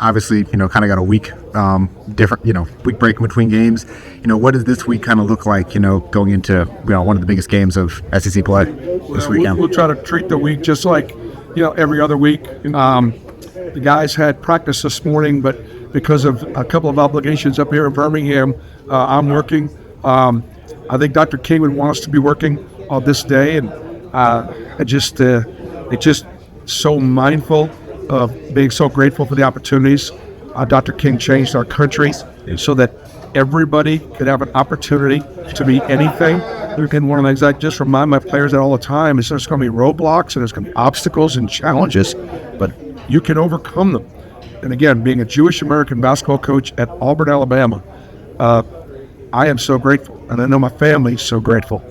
Obviously, kind of got a week different, week break in between games. What does this week kind of look like, going into, one of the biggest games of SEC play this weekend? We'll try to treat the week just like, every other week. The guys had practice this morning, but because of a couple of obligations up here in Birmingham, I'm working. I think Dr. King would want us to be working on this day, and it's just so mindful of being so grateful for the opportunities. Dr. King changed our country so that everybody could have an opportunity to be anything. And one of the things I just remind my players that all the time is there's going to be roadblocks and there's going to be obstacles and challenges, but you can overcome them. And again, being a Jewish American basketball coach at Auburn, Alabama, I am so grateful, and I know my family's so grateful.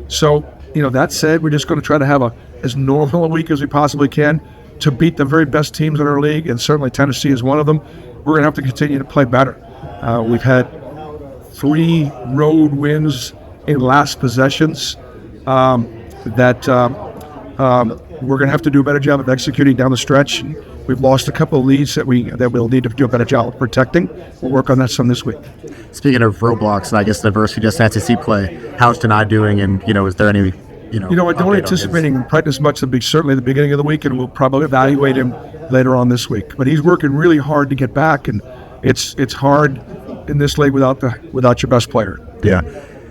So that said, we're just going to try to have as normal a week as we possibly can to beat the very best teams in our league, and certainly Tennessee is one of them. We're going to have to continue to play better. We've had 3 road wins in last possessions that we're going to have to do a better job of executing down the stretch. We've lost a couple of leads that we'll need to do a better job of protecting. We'll work on that some this week. Speaking of roadblocks and I guess diversity, just SEC play, how's Johni doing? And, is there any, I don't anticipate him practice much, certainly the beginning of the week, and we'll probably evaluate him later on this week. But he's working really hard to get back, and it's hard in this league without your best player. Yeah.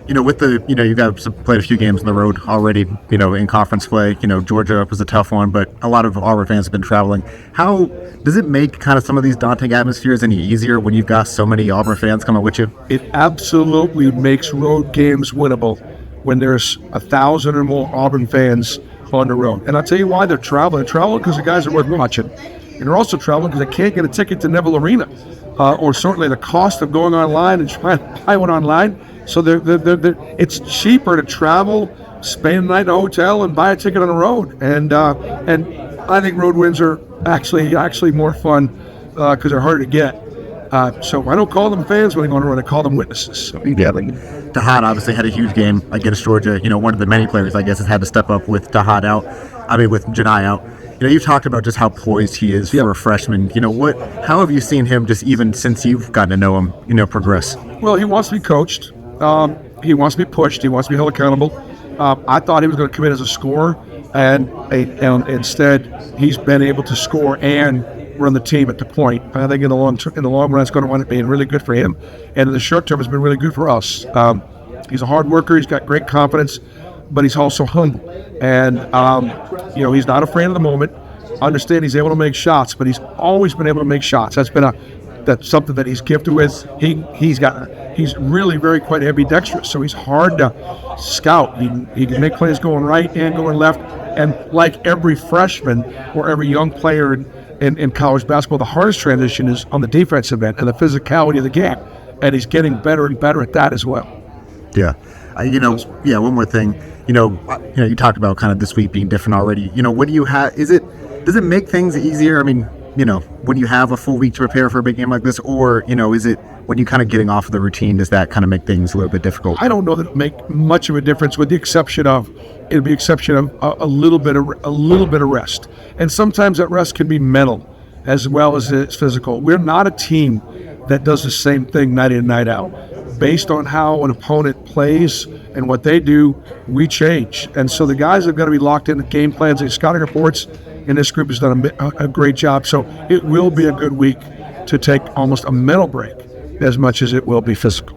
With the, you guys have played a few games on the road already, in conference play. Georgia was a tough one, but a lot of Auburn fans have been traveling. How does it make kind of some of these daunting atmospheres any easier when you've got so many Auburn fans coming with you? It absolutely makes road games winnable when there's 1,000 or more Auburn fans on the road. And I'll tell you why they're traveling. They're traveling because the guys are worth watching. And they're also traveling because they can't get a ticket to Neville Arena, or certainly the cost of going online and trying to buy one online. So it's cheaper to travel, spend the night in a hotel, and buy a ticket on the road. And I think road wins are actually more fun because they're harder to get. So I don't call them fans when they go on the road. I call them witnesses. So, yeah. Tahad obviously had a huge game against Georgia. One of the many players, I guess, has had to step up with Tahad out. With Johni out. You've talked about just how poised he is for a freshman. How have you seen him just even since you've gotten to know him, progress? Well, he wants to be coached. He wants to be pushed. He wants to be held accountable. I thought he was going to come in as a scorer, and instead he's been able to score and run the team at the point. I think in the long run, it's going to wind up being really good for him, and in the short term, it's been really good for us. He's a hard worker. He's got great confidence, but he's also humble, and he's not afraid of the moment. I understand he's able to make shots, but he's always been able to make shots. That's something that he's gifted with. He's really very quite ambidextrous, so he's hard to scout. He can make plays going right and going left, and like every freshman or every young player in college basketball, the hardest transition is on the defensive end and the physicality of the game, and he's getting better and better at that as well. Yeah. One more thing. You talked about kind of this week being different already. What do you have? Does it make things easier? When you have a full week to prepare for a big game like this, or, is it when you kind of getting off of the routine, does that kind of make things a little bit difficult? I don't know that it make much of a difference, with the exception of a little bit of rest. And sometimes that rest can be mental as well as it's physical. We're not a team that does the same thing night in and night out. Based on how an opponent plays and what they do, we change. And so the guys are going to be locked into game plans and scouting reports, and this group has done a great job. So it will be a good week to take almost a mental break as much as it will be physical.